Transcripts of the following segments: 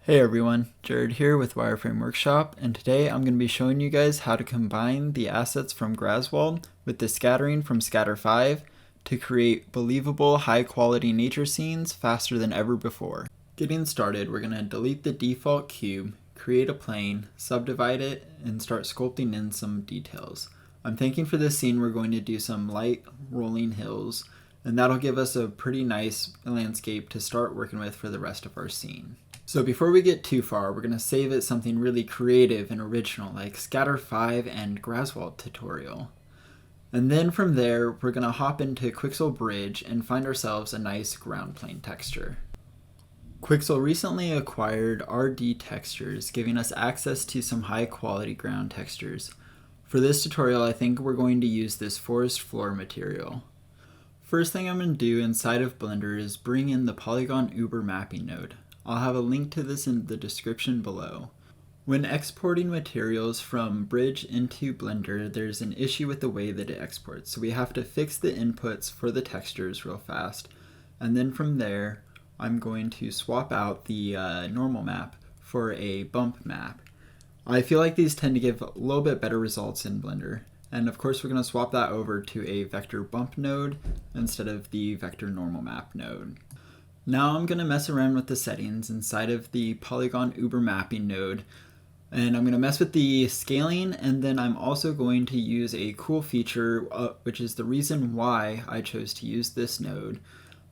Hey everyone, Jared here with Wireframe Workshop, and today I'm going to be showing you guys how to combine the assets from Graswald with the scattering from Scatter 5 to create believable high quality nature scenes faster than ever before. Getting started, we're going to delete the default cube, create a plane, subdivide it, and start sculpting in some details. I'm thinking for this scene we're going to do some light rolling hills, and that'll give us a pretty nice landscape to start working with for the rest of our scene. So before we get too far, we're going to save it something really creative and original like Scatter 5 and Graswald tutorial. And then from there, we're going to hop into Quixel Bridge and find ourselves a nice ground plane texture. Quixel recently acquired RD textures, giving us access to some high quality ground textures. For this tutorial, I think we're going to use this forest floor material. First thing I'm going to do inside of Blender is bring in the Polygon Uber mapping node. I'll have a link to this in the description below. When exporting materials from Bridge into Blender, there's an issue with the way that it exports. So we have to fix the inputs for the textures real fast. And then from there, I'm going to swap out the normal map for a bump map. I feel like these tend to give a little bit better results in Blender. And of course, we're going to swap that over to a vector bump node instead of the vector normal map node. Now I'm going to mess around with the settings inside of the Polygon Uber mapping node, and I'm going to mess with the scaling, and then I'm also going to use a cool feature, which is the reason why I chose to use this node,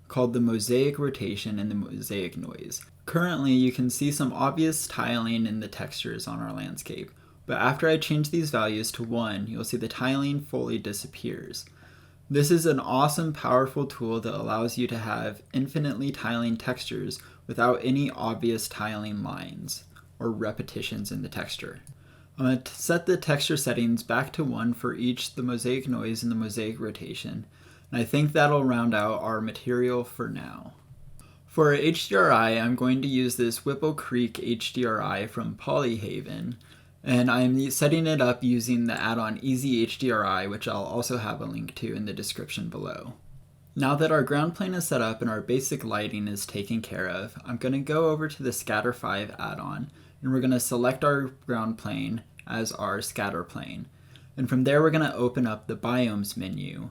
called the mosaic rotation and the mosaic noise. Currently, you can see some obvious tiling in the textures on our landscape, but after I change these values to 1, you'll see the tiling fully disappears. This is an awesome, powerful tool that allows you to have infinitely tiling textures without any obvious tiling lines or repetitions in the texture. I'm going to set the texture settings back to 1 for each the mosaic noise and the mosaic rotation, and I think that'll round out our material for now. For HDRI, I'm going to use this Whipple Creek HDRI from Polyhaven, and I'm setting it up using the add-on Easy HDRI, which I'll also have a link to in the description below. Now that our ground plane is set up and our basic lighting is taken care of, I'm going to go over to the Scatter 5 add-on, and we're going to select our ground plane as our scatter plane. And from there, we're going to open up the Biomes menu.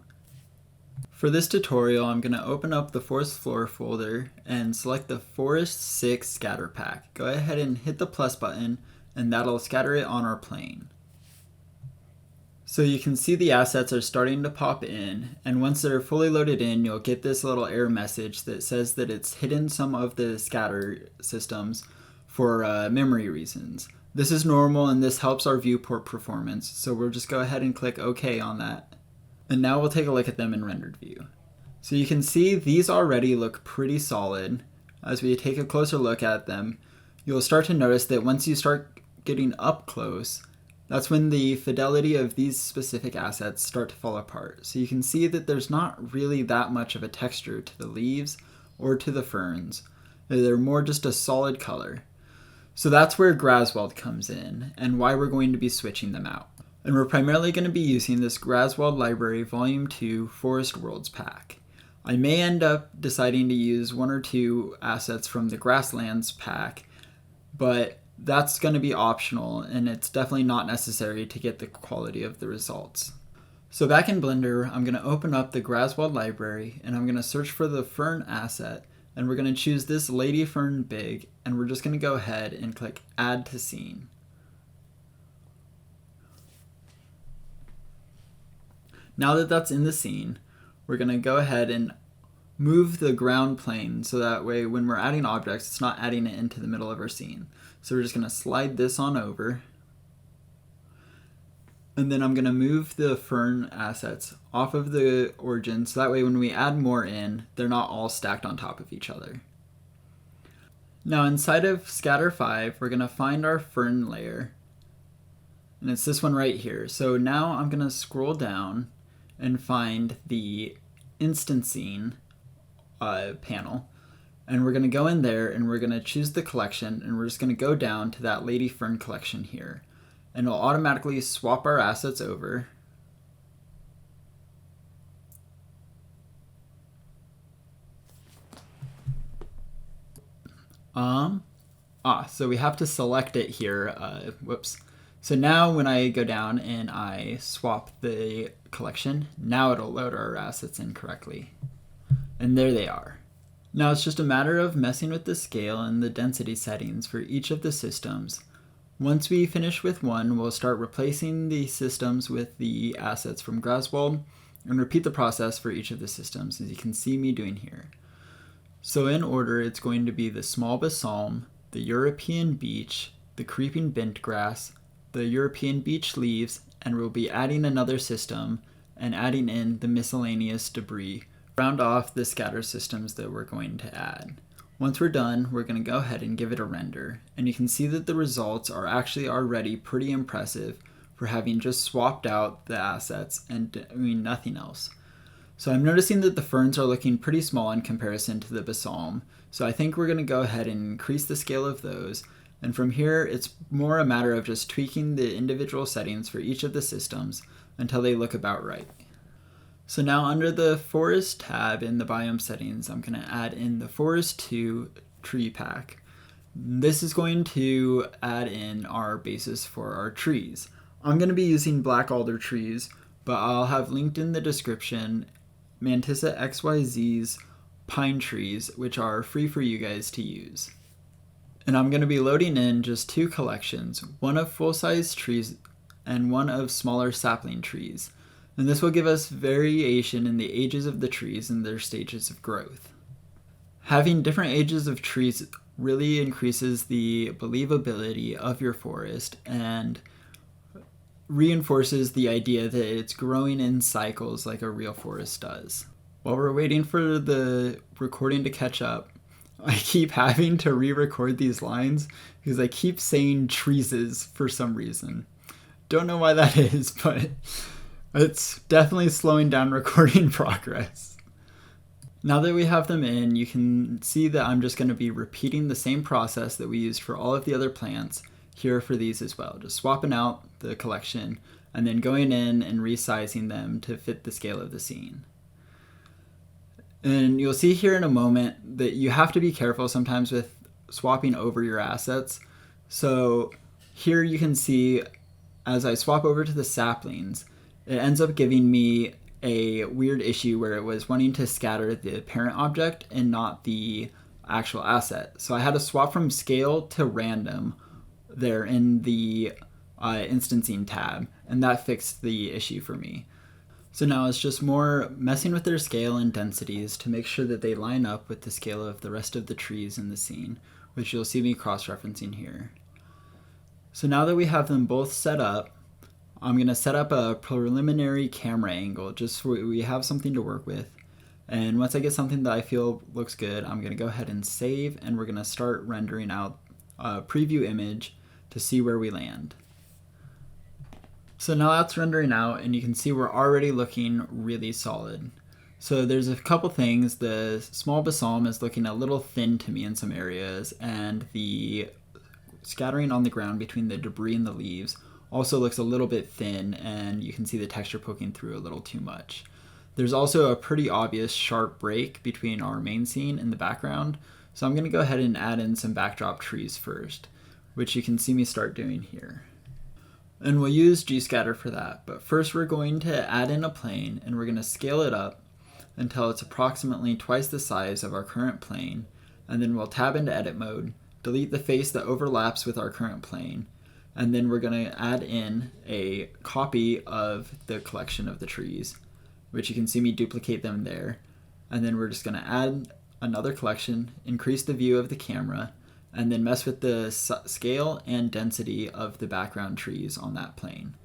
For this tutorial, I'm going to open up the Forest Floor folder and select the Forest 6 scatter pack. Go ahead and hit the plus button, and that'll scatter it on our plane. So you can see the assets are starting to pop in, and once they're fully loaded in, you'll get this little error message that says that it's hidden some of the scatter systems for memory reasons. This is normal and this helps our viewport performance, so we'll just go ahead and click OK on that. And now we'll take a look at them in rendered view. So you can see these already look pretty solid. As we take a closer look at them, you'll start to notice that once you start getting up close, that's when the fidelity of these specific assets start to fall apart. So you can see that there's not really that much of a texture to the leaves or to the ferns. They're more just a solid color. So that's where Graswald comes in and why we're going to be switching them out. And we're primarily going to be using this Graswald Library Volume 2 Forest Worlds pack. I may end up deciding to use 1 or 2 assets from the Grasslands pack, but that's going to be optional, and it's definitely not necessary to get the quality of the results. So back in Blender, I'm going to open up the Graswald library, and I'm going to search for the fern asset, and we're going to choose this Lady Fern Big, and we're just going to go ahead and click Add to Scene. Now that that's in the scene, we're going to go ahead and move the ground plane so that way when we're adding objects, it's not adding it into the middle of our scene. So we're just going to slide this on over. And then I'm going to move the fern assets off of the origin so that way when we add more in, they're not all stacked on top of each other. Now inside of Scatter 5, we're going to find our fern layer. And it's this one right here. So now I'm going to scroll down and find the instancing panel, and we're going to go in there and we're going to choose the collection, and we're just going to go down to that Lady Fern collection here, and it'll automatically swap our assets over. So we have to select it here. Whoops. So now when I go down and I swap the collection, now it'll load our assets in correctly. And there they are. Now it's just a matter of messing with the scale and the density settings for each of the systems. Once we finish with one, we'll start replacing the systems with the assets from Graswald and repeat the process for each of the systems, as you can see me doing here. So in order, it's going to be the small balsam, the European beech, the creeping bent grass, the European beech leaves, and we'll be adding another system and adding in the miscellaneous debris. Round off the scatter systems that we're going to add. Once we're done, we're going to go ahead and give it a render, and you can see that the results are actually already pretty impressive for having just swapped out the assets and doing nothing else. So I'm noticing that the ferns are looking pretty small in comparison to the balsam, so I think we're going to go ahead and increase the scale of those, and from here it's more a matter of just tweaking the individual settings for each of the systems until they look about right. So now under the Forest tab in the biome settings, I'm going to add in the Forest 2 tree pack. This is going to add in our basis for our trees. I'm going to be using black alder trees, but I'll have linked in the description Mantissa XYZ's pine trees, which are free for you guys to use. And I'm going to be loading in just 2 collections, one of full-size trees and one of smaller sapling trees. And this will give us variation in the ages of the trees and their stages of growth. Having different ages of trees really increases the believability of your forest and reinforces the idea that it's growing in cycles like a real forest does. While we're waiting for the recording to catch up, I keep having to re-record these lines because I keep saying treeses for some reason. Don't know why that is, but it's definitely slowing down recording progress. Now that we have them in, you can see that I'm just going to be repeating the same process that we used for all of the other plants here for these as well. Just swapping out the collection and then going in and resizing them to fit the scale of the scene. And you'll see here in a moment that you have to be careful sometimes with swapping over your assets. So here you can see as I swap over to the saplings, it ends up giving me a weird issue where it was wanting to scatter the parent object and not the actual asset. So I had to swap from scale to random there in the instancing tab, and that fixed the issue for me. So now it's just more messing with their scale and densities to make sure that they line up with the scale of the rest of the trees in the scene, which you'll see me cross-referencing here. So now that we have them both set up, I'm going to set up a preliminary camera angle just so we have something to work with. And once I get something that I feel looks good, I'm going to go ahead and save, and we're going to start rendering out a preview image to see where we land. So now that's rendering out, and you can see we're already looking really solid. So there's a couple things. The small balsam is looking a little thin to me in some areas, and the scattering on the ground between the debris and the leaves also looks a little bit thin, and you can see the texture poking through a little too much. There's also a pretty obvious sharp break between our main scene and the background, so I'm going to go ahead and add in some backdrop trees first, which you can see me start doing here. And we'll use G-scatter for that, but first we're going to add in a plane, and we're going to scale it up until it's approximately twice the size of our current plane, and then we'll tab into edit mode, delete the face that overlaps with our current plane, and then we're going to add in a copy of the collection of the trees, which you can see me duplicate them there. And then we're just going to add another collection, increase the view of the camera, and then mess with the scale and density of the background trees on that plane.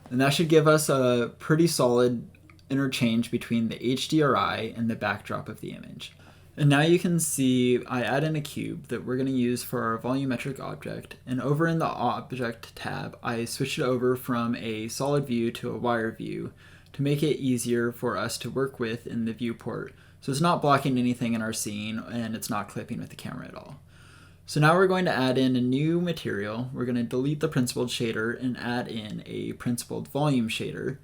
And that should give us a pretty solid interchange between the HDRI and the backdrop of the image. And now you can see I add in a cube that we're going to use for our volumetric object, and over in the object tab I switched it over from a solid view to a wire view to make it easier for us to work with in the viewport, so it's not blocking anything in our scene and it's not clipping with the camera at all. So now we're going to add in a new material. We're going to delete the principled shader and add in a principled volume shader.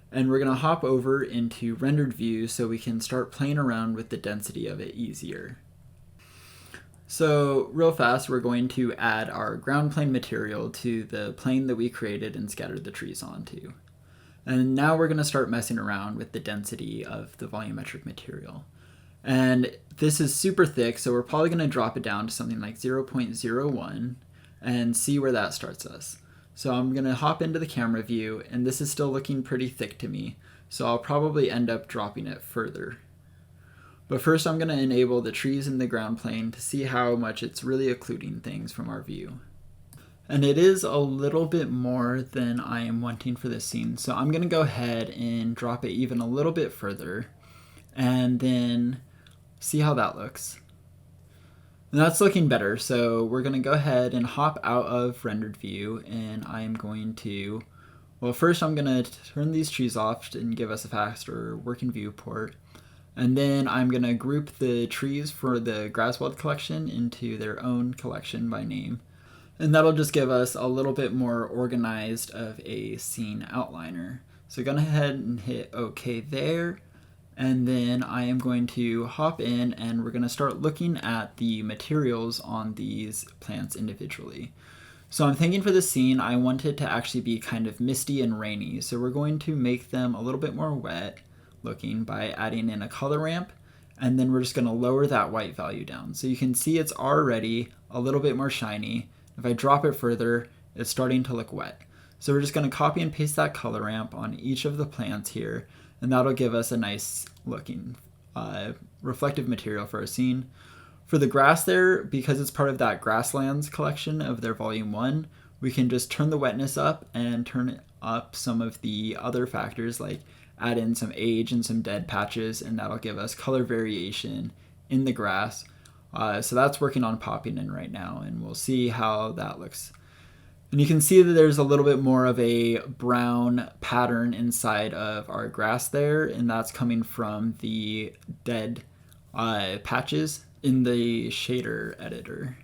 And we're going to hop over into rendered view so we can start playing around with the density of it easier. So real fast, we're going to add our ground plane material to the plane that we created and scattered the trees onto. And now we're going to start messing around with the density of the volumetric material. And this is super thick, so we're probably going to drop it down to something like 0.01 and see where that starts us. So I'm going to hop into the camera view, and this is still looking pretty thick to me, so I'll probably end up dropping it further. But first I'm going to enable the trees in the ground plane to see how much it's really occluding things from our view. And it is a little bit more than I am wanting for this scene, so I'm going to go ahead and drop it even a little bit further and then see how that looks. And that's looking better, so we're going to go ahead and hop out of rendered view, and I'm going to, well, first I'm going to turn these trees off and give us a faster working viewport. And then I'm going to group the trees for the Graswald collection into their own collection by name. And that'll just give us a little bit more organized of a scene outliner. So go ahead and hit OK there. And then I am going to hop in and we're going to start looking at the materials on these plants individually. So I'm thinking for this scene, I want it to actually be kind of misty and rainy. So we're going to make them a little bit more wet looking by adding in a color ramp. And then we're just going to lower that white value down. So you can see it's already a little bit more shiny. If I drop it further, it's starting to look wet. So we're just going to copy and paste that color ramp on each of the plants here, and that'll give us a nice looking reflective material for our scene. For the grass there, because it's part of that Grasslands collection of their volume 1, we can just turn the wetness up and turn up some of the other factors, like add in some age and some dead patches, and that'll give us color variation in the grass. So that's working on popping in right now, and we'll see how that looks. And you can see that there's a little bit more of a brown pattern inside of our grass there, and that's coming from the dead patches in the shader editor.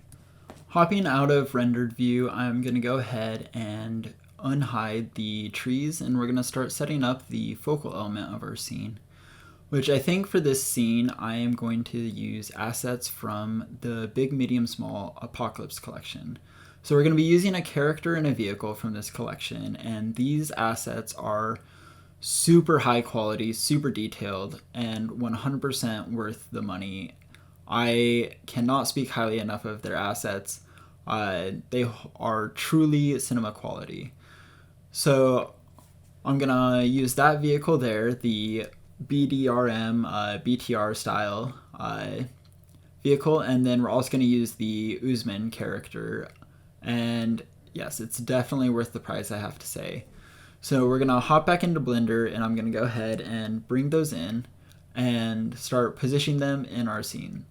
Hopping out of rendered view, I'm going to go ahead and unhide the trees, and we're going to start setting up the focal element of our scene, which I think for this scene I am going to use assets from the Big, Medium, Small Apocalypse collection. So we're going to be using a character and a vehicle from this collection, and these assets are super high quality, super detailed, and 100% worth the money. I cannot speak highly enough of their assets. They are truly cinema quality. So I'm going to use that vehicle there, the BDRM BTR style vehicle, and then we're also going to use the Usman character, and yes, it's definitely worth the price, I have to say. So we're going to hop back into Blender, and I'm going to go ahead and bring those in and start positioning them in our scene.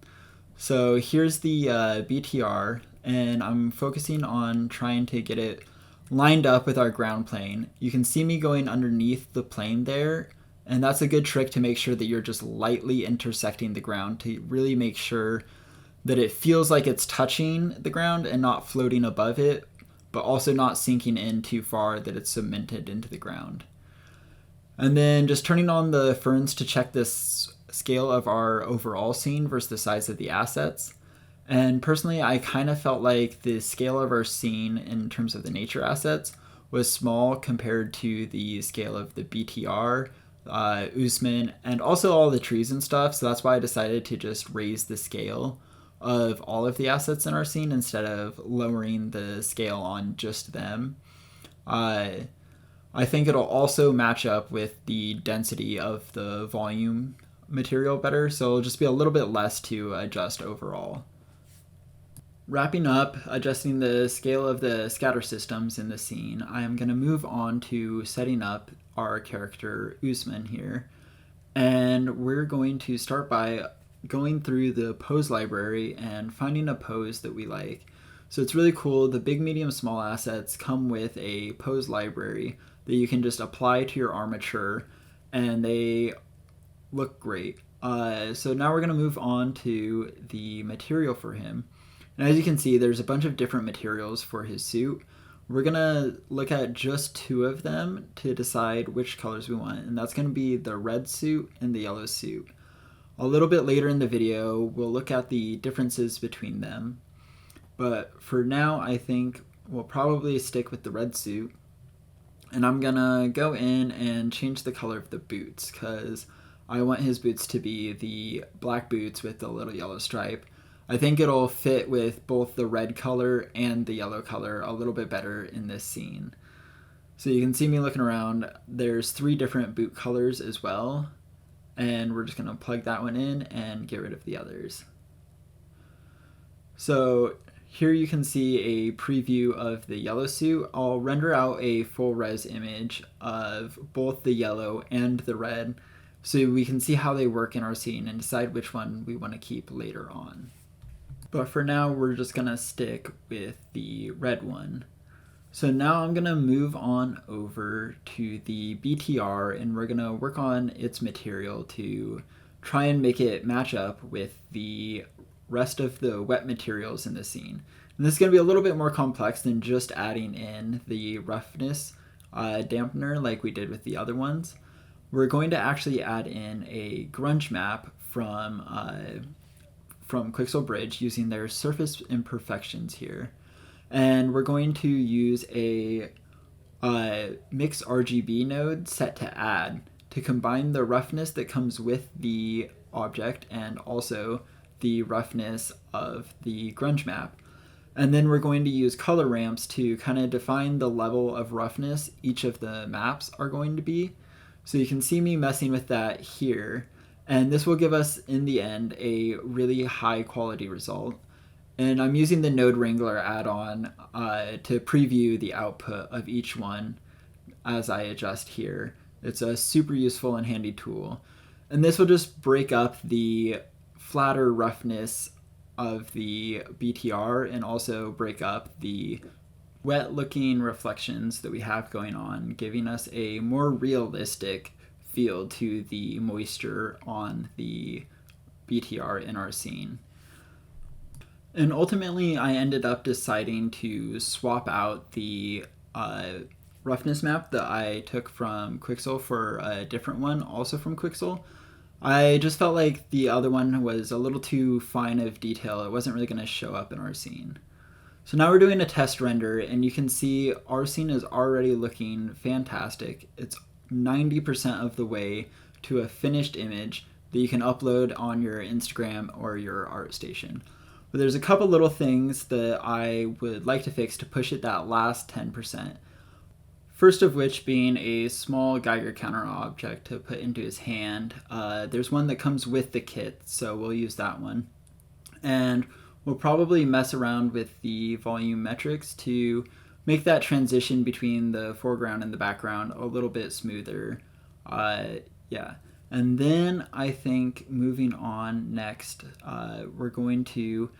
So here's the BTR, and I'm focusing on trying to get it lined up with our ground plane. You can see me going underneath the plane there, and that's a good trick to make sure that you're just lightly intersecting the ground to really make sure that it feels like it's touching the ground and not floating above it, but also not sinking in too far that it's cemented into the ground. And then just turning on the ferns to check this scale of our overall scene versus the size of the assets. And personally, I kind of felt like the scale of our scene in terms of the nature assets was small compared to the scale of the BTR, Usman, and also all the trees and stuff. So that's why I decided to just raise the scale of all of the assets in our scene instead of lowering the scale on just them. I think it'll also match up with the density of the volume material better, so it'll just be a little bit less to adjust overall. Wrapping up adjusting the scale of the scatter systems in the scene, I am going to move on to setting up our character Usman here. And we're going to start by going through the pose library and finding a pose that we like. So it's really cool. The Big, Medium, Small assets come with a pose library that you can just apply to your armature, and they look great. So now we're going to move on to the material for him. And as you can see, there's a bunch of different materials for his suit. We're going to look at just 2 of them to decide which colors we want, and that's going to be the red suit and the yellow suit. A little bit later in the video, we'll look at the differences between them. But for now, I think we'll probably stick with the red suit. And I'm gonna go in and change the color of the boots because I want his boots to be the black boots with the little yellow stripe. I think it'll fit with both the red color and the yellow color a little bit better in this scene. So you can see me looking around. There's 3 different boot colors as well. And we're just gonna plug that one in and get rid of the others. So here you can see a preview of the yellow suit. I'll render out a full res image of both the yellow and the red so we can see how they work in our scene and decide which one we want to keep later on. But for now, we're just gonna stick with the red one. So now I'm gonna move on over to the BTR and we're gonna work on its material to try and make it match up with the rest of the wet materials in the scene. And this is gonna be a little bit more complex than just adding in the roughness dampener like we did with the other ones. We're going to actually add in a grunge map from Quixel Bridge using their surface imperfections here. And we're going to use a mix RGB node set to add to combine the roughness that comes with the object and also the roughness of the grunge map. And then we're going to use color ramps to kind of define the level of roughness each of the maps are going to be. So you can see me messing with that here. And this will give us, in the end, a really high quality result. And I'm using the Node Wrangler add-on to preview the output of each one as I adjust here. It's a super useful and handy tool. And this will just break up the flatter roughness of the BTR and also break up the wet-looking reflections that we have going on, giving us a more realistic feel to the moisture on the BTR in our scene. And ultimately, I ended up deciding to swap out the roughness map that I took from Quixel for a different one, also from Quixel. I just felt like the other one was a little too fine of detail. It wasn't really going to show up in our scene. So now we're doing a test render, and you can see our scene is already looking fantastic. It's 90% of the way to a finished image that you can upload on your Instagram or your ArtStation. But there's a couple little things that I would like to fix to push it that last 10%. First of which being a small Geiger counter object to put into his hand. There's one that comes with the kit, so we'll use that one. And we'll probably mess around with the volumetrics to make that transition between the foreground and the background a little bit smoother. Yeah. And then I think moving on next, we're going to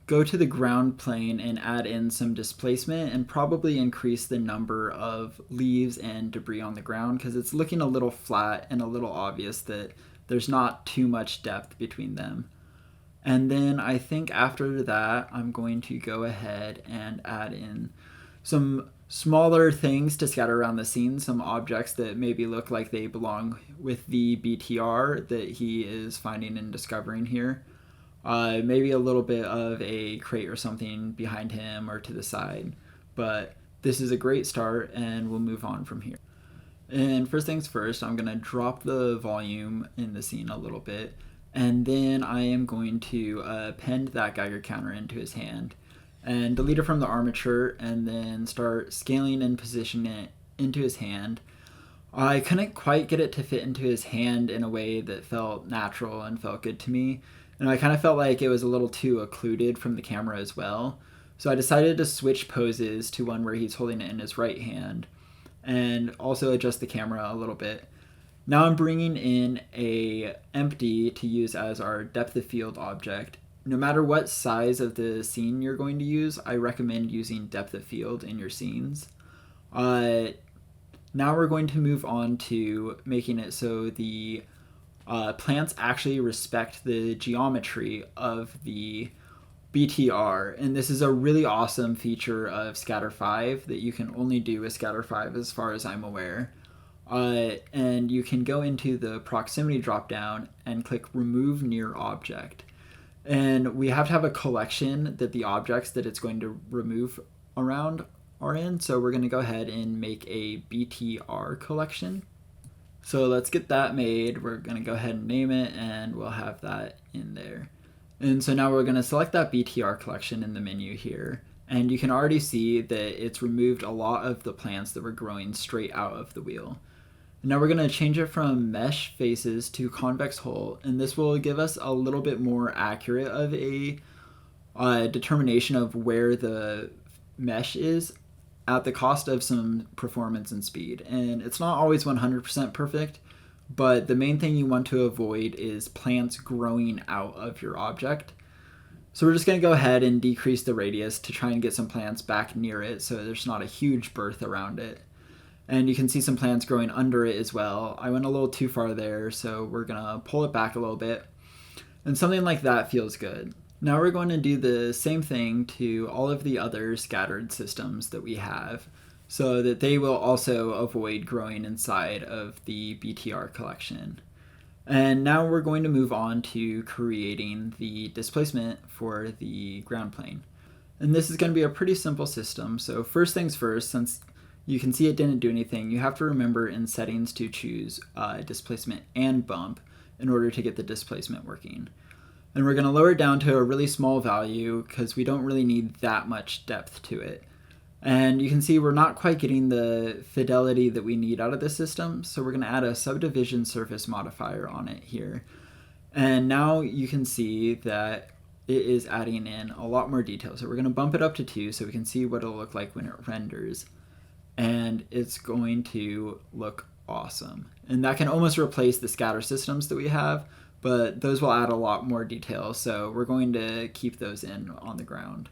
go to the ground plane and add in some displacement and probably increase the number of leaves and debris on the ground because it's looking a little flat and a little obvious that there's not too much depth between them. And then I think after that, I'm going to go ahead and add in some smaller things to scatter around the scene, some objects that maybe look like they belong with the BTR that he is finding and discovering here. Maybe a little bit of a crate or something behind him or to the side. But this is a great start and we'll move on from here. And first things first, I'm going to drop the volume in the scene a little bit. And then I am going to append that Geiger counter into his hand and delete it from the armature and then start scaling and positioning it into his hand. I couldn't quite get it to fit into his hand in a way that felt natural and felt good to me. And I kind of felt like it was a little too occluded from the camera as well. So I decided to switch poses to one where he's holding it in his right hand and also adjust the camera a little bit. Now I'm bringing in a empty to use as our depth of field object. No matter what size of the scene you're going to use, I recommend using depth of field in your scenes. Now we're going to move on to making it so the plants actually respect the geometry of the BTR, and this is a really awesome feature of Scatter 5 that you can only do with Scatter 5 as far as I'm aware. and you can go into the proximity dropdown and click remove near object. And we have to have a collection that the objects that it's going to remove around are in. So we're going to go ahead and make a BTR collection. So let's get that made. We're going to go ahead and name it, and we'll have that in there. And so now we're going to select that BTR collection in the menu here. And you can already see that it's removed a lot of the plants that were growing straight out of the wheel. Now we're going to change it from mesh faces to convex hull, and this will give us a little bit more accurate of a determination of where the mesh is at the cost of some performance and speed. And it's not always 100% perfect, but the main thing you want to avoid is plants growing out of your object. So we're just going to go ahead and decrease the radius to try and get some plants back near it so there's not a huge berth around it. And you can see some plants growing under it as well. I went a little too far there, so we're going to pull it back a little bit. And something like that feels good. Now we're going to do the same thing to all of the other scattered systems that we have, so that they will also avoid growing inside of the BTR collection. And now we're going to move on to creating the displacement for the ground plane. And this is going to be a pretty simple system. So first things first, since you can see it didn't do anything, you have to remember in settings to choose displacement and bump in order to get the displacement working. And we're going to lower it down to a really small value because we don't really need that much depth to it. And you can see we're not quite getting the fidelity that we need out of the system, so we're going to add a subdivision surface modifier on it here. And now you can see that it is adding in a lot more detail. So we're going to bump it up to 2 so we can see what it'll look like when it renders. And it's going to look awesome. And that can almost replace the scatter systems that we have, but those will add a lot more detail, so we're going to keep those in on the ground.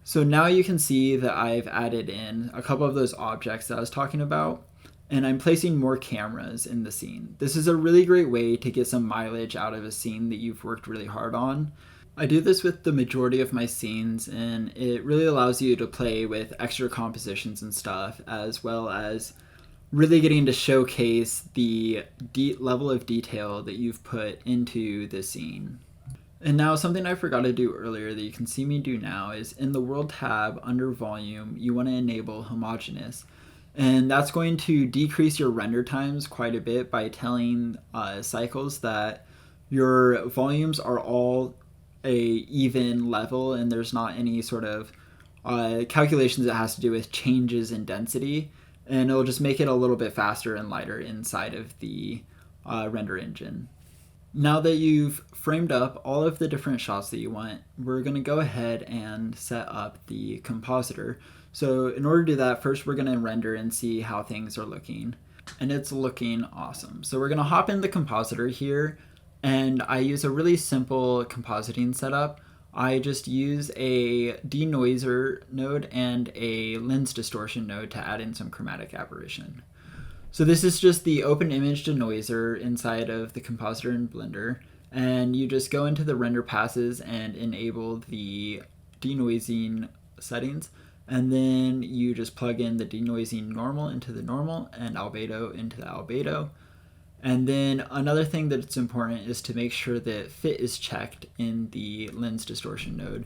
So now you can see that I've added in a couple of those objects that I was talking about, and I'm placing more cameras in the scene. This is a really great way to get some mileage out of a scene that you've worked really hard on. I do this with the majority of my scenes, and it really allows you to play with extra compositions and stuff, as well as really getting to showcase the level of detail that you've put into the scene. And now something I forgot to do earlier that you can see me do now is in the World tab under Volume, you want to enable Homogeneous. And that's going to decrease your render times quite a bit by telling cycles that your volumes are all a even level and there's not any sort of calculations that has to do with changes in density. And it'll just make it a little bit faster and lighter inside of the render engine. Now that you've framed up all of the different shots that you want, we're going to go ahead and set up the compositor. So in order to do that, first we're going to render and see how things are looking. And it's looking awesome. So we're going to hop in the compositor here, and I use a really simple compositing setup. I just use a denoiser node and a lens distortion node to add in some chromatic aberration. So this is just the open image denoiser inside of the compositor in Blender, and you just go into the render passes and enable the denoising settings, and then you just plug in the denoising normal into the normal and albedo into the albedo. And then another thing that's important is to make sure that fit is checked in the lens distortion node.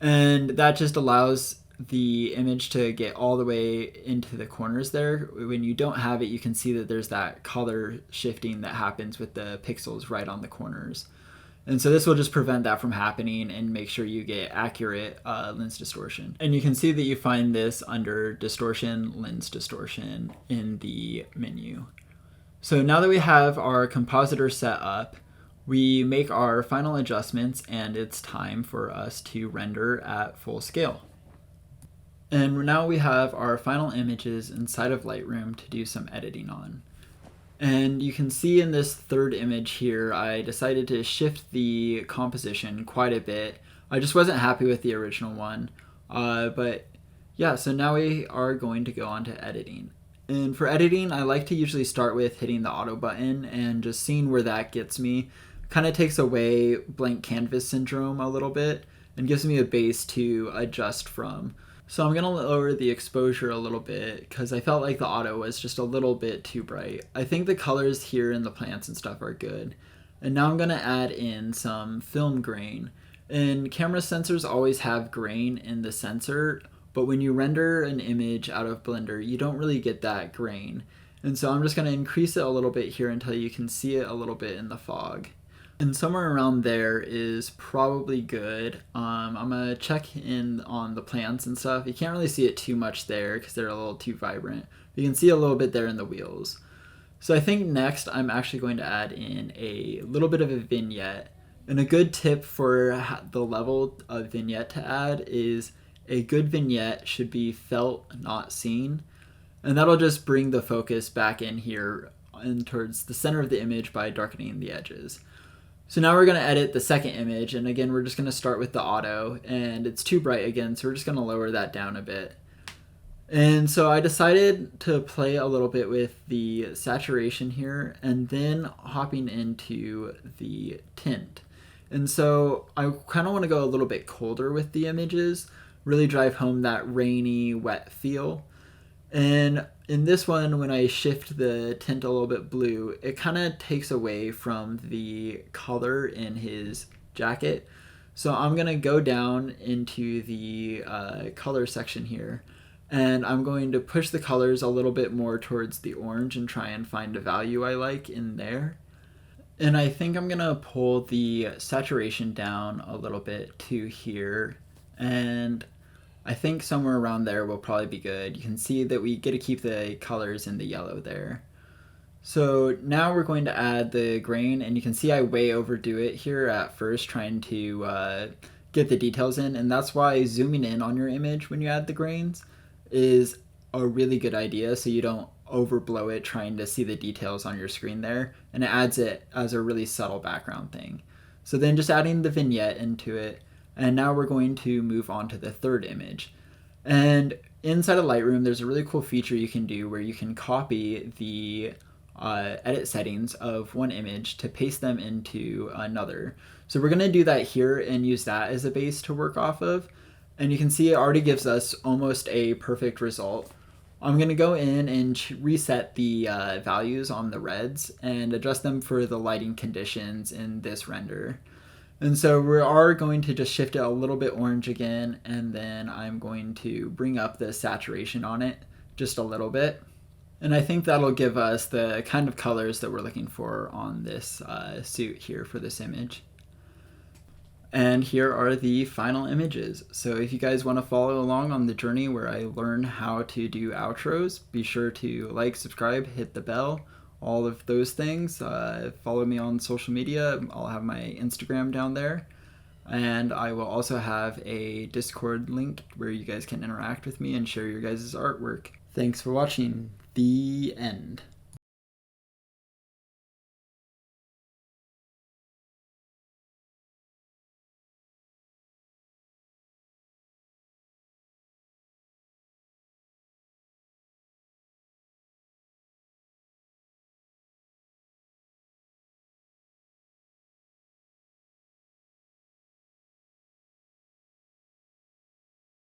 And that just allows the image to get all the way into the corners there. When you don't have it, you can see that there's that color shifting that happens with the pixels right on the corners. And so this will just prevent that from happening and make sure you get accurate lens distortion. And you can see that you find this under distortion, lens distortion in the menu. So now that we have our compositor set up, we make our final adjustments and it's time for us to render at full scale. And now we have our final images inside of Lightroom to do some editing on. And you can see in this third image here, I decided to shift the composition quite a bit. I just wasn't happy with the original one. But yeah, so now we are going to go on to editing. And for editing, I like to usually start with hitting the auto button and just seeing where that gets me. Kind of takes away blank canvas syndrome a little bit and gives me a base to adjust from. So I'm gonna lower the exposure a little bit because I felt like the auto was just a little bit too bright. I think the colors here in the plants and stuff are good. And now I'm gonna add in some film grain. And camera sensors always have grain in the sensor, but when you render an image out of Blender, you don't really get that grain. And so I'm just gonna increase it a little bit here until you can see it a little bit in the fog. And somewhere around there is probably good. I'm gonna check in on the plants and stuff. You can't really see it too much there because they're a little too vibrant. You can see a little bit there in the wheels. So I think next I'm actually going to add in a little bit of a vignette. And a good tip for the level of vignette to add is a good vignette should be felt, not seen. And that'll just bring the focus back in here and towards the center of the image by darkening the edges. So now we're going to edit the second image, and again we're just going to start with the auto, and it's too bright again, so we're just going to lower that down a bit. And so I decided to play a little bit with the saturation here, and then hopping into the tint. And so I kind of want to go a little bit colder with the images, really drive home that rainy, wet feel. And in this one, when I shift the tint a little bit blue, it kind of takes away from the color in his jacket. So I'm going to go down into the color section here, and I'm going to push the colors a little bit more towards the orange and try and find a value I like in there. And I think I'm going to pull the saturation down a little bit to here, and I think somewhere around there will probably be good. You can see that we get to keep the colors in the yellow there. So now we're going to add the grain, and you can see I way overdo it here at first trying to get the details in, and that's why zooming in on your image when you add the grains is a really good idea, so you don't overblow it trying to see the details on your screen there, and it adds it as a really subtle background thing. So then just adding the vignette into it, and now we're going to move on to the third image. And inside of Lightroom, there's a really cool feature you can do where you can copy the edit settings of one image to paste them into another. So we're going to do that here and use that as a base to work off of. And you can see it already gives us almost a perfect result. I'm going to go in and reset the values on the reds and adjust them for the lighting conditions in this render. And so we are going to just shift it a little bit orange again, and then I'm going to bring up the saturation on it just a little bit. And I think that'll give us the kind of colors that we're looking for on this suit here for this image. And here are the final images. So if you guys want to follow along on the journey where I learn how to do outros, be sure to like, subscribe, hit the bell, all of those things. Follow me on social media. I'll have my Instagram down there. And I will also have a Discord link where you guys can interact with me and share your guys' artwork. Thanks for watching. The end.